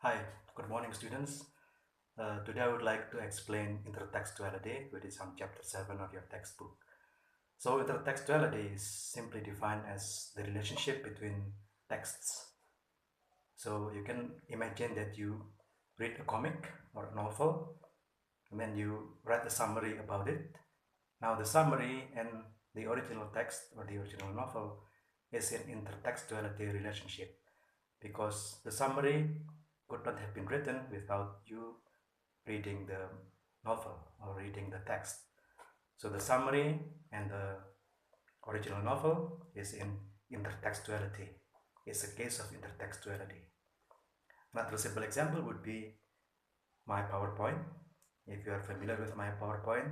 Hi, good morning students. Today I would like to explain intertextuality, which is on chapter 7 of your textbook. So intertextuality is simply defined as the relationship between texts. So you can imagine that you read a comic or a novel and then you write a summary about it. Now the summary and the original text or the original novel is an intertextuality relationship because the summary could not have been written without you reading the novel or reading the text. So the summary and the original novel is in intertextuality. It's a case of intertextuality. Another simple example would be my PowerPoint. If you are familiar with my PowerPoint,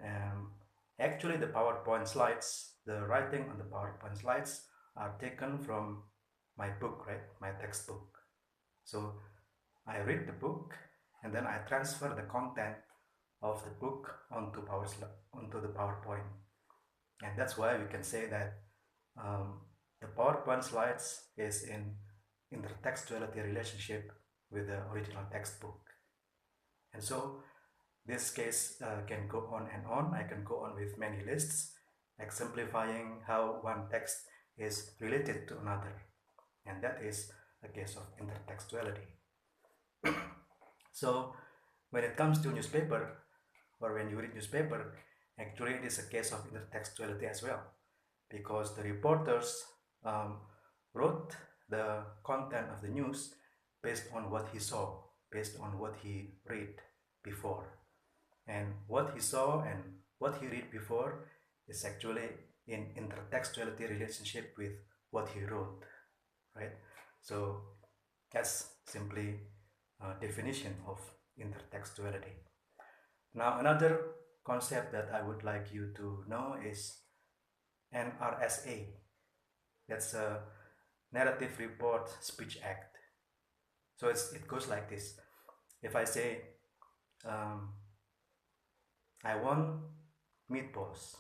um, actually the PowerPoint slides, the writing on the PowerPoint slides are taken from my book, right? My textbook. So I read the book and then I transfer the content of the book onto the PowerPoint. And that's why we can say that the PowerPoint slides is in intertextuality relationship with the original textbook. And so this case can go on and on. I can go on with many lists exemplifying how one text is related to another. And that is a case of intertextuality. So when it comes to newspaper, or when you read newspaper, actually it is a case of intertextuality as well, because the reporters wrote the content of the news based on what he saw, based on what he read before. And what he saw and what he read before is actually in intertextuality relationship with what he wrote, right? So that's simply a definition of intertextuality. Now, another concept that I would like you to know is NRSA. That's a Narrative Report Speech Act. So it goes like this. If I say, um, I want meatballs,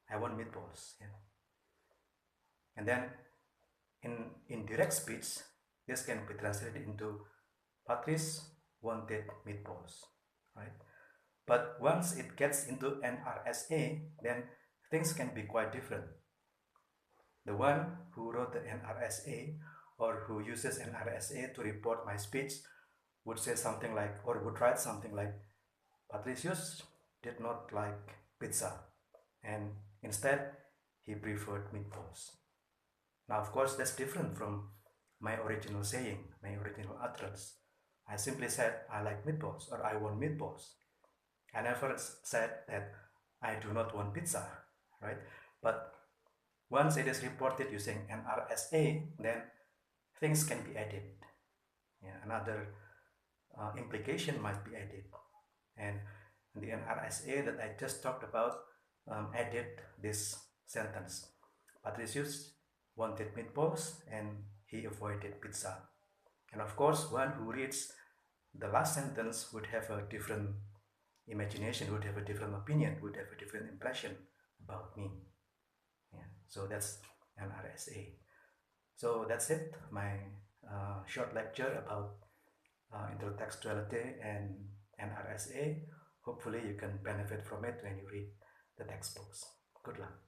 I want meatballs, yeah. And then in direct speech, this can be translated into Patrice wanted meatballs, right? But once it gets into NRSA, then things can be quite different. The one who wrote the NRSA or who uses NRSA to report my speech would say something like, or would write something like, Patricius did not like pizza and instead he preferred meatballs. Now, of course, that's different from my original saying, my original utterance. I simply said, I like meatballs or I want meatballs. I never said that I do not want pizza, right? But once it is reported using NRSA, then things can be added. Yeah, another implication might be added. And the NRSA that I just talked about added this sentence. Patricius wanted meatballs and he avoided pizza. And of course, one who reads the last sentence would have a different imagination, would have a different opinion, would have a different impression about me. Yeah, so that's NRSA. So that's it, my short lecture about intertextuality and NRSA. Hopefully you can benefit from it when you read the textbooks. Good luck.